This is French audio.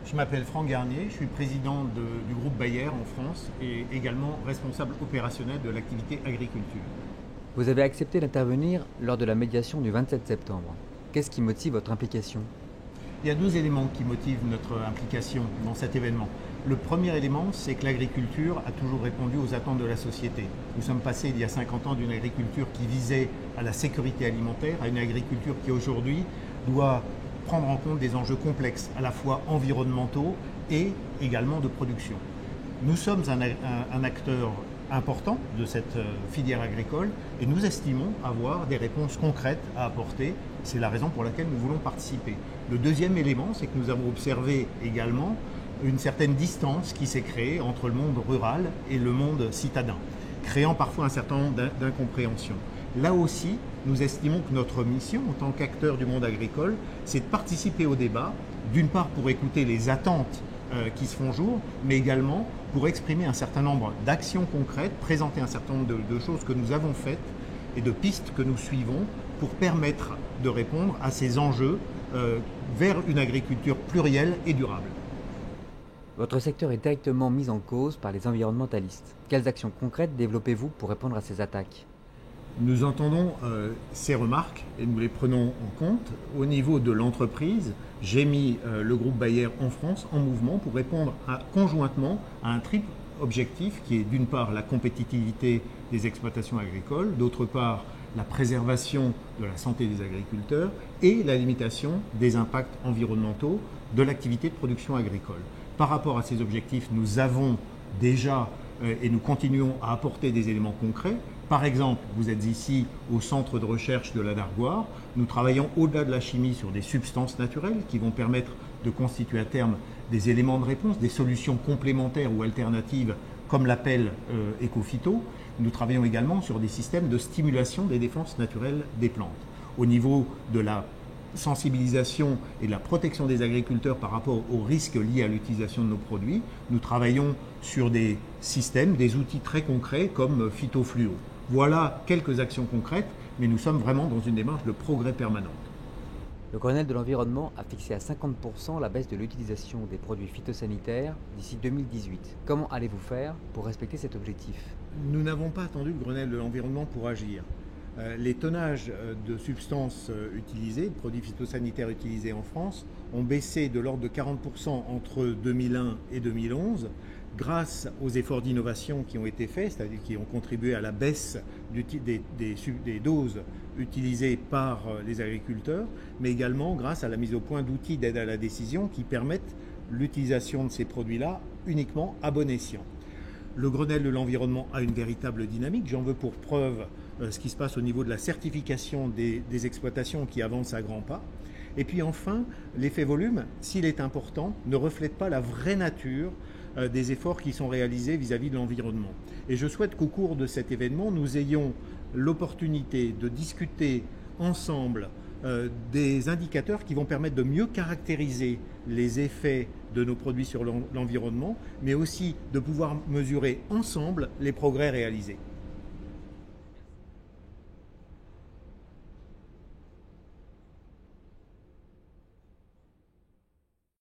Je m'appelle Franck Garnier, je suis président du groupe Bayer en France et également responsable opérationnel de l'activité agriculture. Vous avez accepté d'intervenir lors de la médiation du 27 septembre. Qu'est-ce qui motive votre implication? Il y a deux éléments qui motivent notre implication dans cet événement. Le premier élément, c'est que l'agriculture a toujours répondu aux attentes de la société. Nous sommes passés il y a 50 ans d'une agriculture qui visait à la sécurité alimentaire à une agriculture qui aujourd'hui doit prendre en compte des enjeux complexes, à la fois environnementaux et également de production. Nous sommes un acteur important de cette filière agricole et nous estimons avoir des réponses concrètes à apporter. C'est la raison pour laquelle nous voulons participer. Le deuxième élément, c'est que nous avons observé également une certaine distance qui s'est créée entre le monde rural et le monde citadin, créant parfois un certain nombre d'incompréhensions. Là aussi, nous estimons que notre mission en tant qu'acteur du monde agricole, c'est de participer au débat, d'une part pour écouter les attentes qui se font jour, mais également pour exprimer un certain nombre d'actions concrètes, présenter un certain nombre de choses que nous avons faites et de pistes que nous suivons pour permettre de répondre à ces enjeux vers une agriculture plurielle et durable. Votre secteur est directement mis en cause par les environnementalistes. Quelles actions concrètes développez-vous pour répondre à ces attaques? Nous entendons ces remarques et nous les prenons en compte. Au niveau de l'entreprise, j'ai mis le groupe Bayer en France en mouvement pour répondre conjointement à un triple objectif qui est d'une part la compétitivité des exploitations agricoles, d'autre part la préservation de la santé des agriculteurs et la limitation des impacts environnementaux de l'activité de production agricole. Par rapport à ces objectifs, nous avons déjà et nous continuons à apporter des éléments concrets. Par exemple, vous êtes ici au centre de recherche de la Dargoire. Nous travaillons au-delà de la chimie sur des substances naturelles qui vont permettre de constituer à terme des éléments de réponse, des solutions complémentaires ou alternatives comme l'appelle Ecophyto. Nous travaillons également sur des systèmes de stimulation des défenses naturelles des plantes. Au niveau de la sensibilisation et de la protection des agriculteurs par rapport aux risques liés à l'utilisation de nos produits, nous travaillons sur des systèmes, des outils très concrets comme Phytofluo. Voilà quelques actions concrètes, mais nous sommes vraiment dans une démarche de progrès permanente. Le Grenelle de l'environnement a fixé à 50% la baisse de l'utilisation des produits phytosanitaires d'ici 2018. Comment allez-vous faire pour respecter cet objectif? Nous n'avons pas attendu le Grenelle de l'environnement pour agir. Les tonnages de substances utilisées, de produits phytosanitaires utilisés en France, ont baissé de l'ordre de 40% entre 2001 et 2011, grâce aux efforts d'innovation qui ont été faits, c'est-à-dire qui ont contribué à la baisse des doses utilisées par les agriculteurs, mais également grâce à la mise au point d'outils d'aide à la décision qui permettent l'utilisation de ces produits-là uniquement à bon escient. Le Grenelle de l'environnement a une véritable dynamique. J'en veux pour preuve ce qui se passe au niveau de la certification des exploitations qui avancent à grands pas. Et puis enfin, l'effet volume, s'il est important, ne reflète pas la vraie nature des efforts qui sont réalisés vis-à-vis de l'environnement. Et je souhaite qu'au cours de cet événement, nous ayons l'opportunité de discuter ensemble des indicateurs qui vont permettre de mieux caractériser les effets de nos produits sur l'environnement, mais aussi de pouvoir mesurer ensemble les progrès réalisés.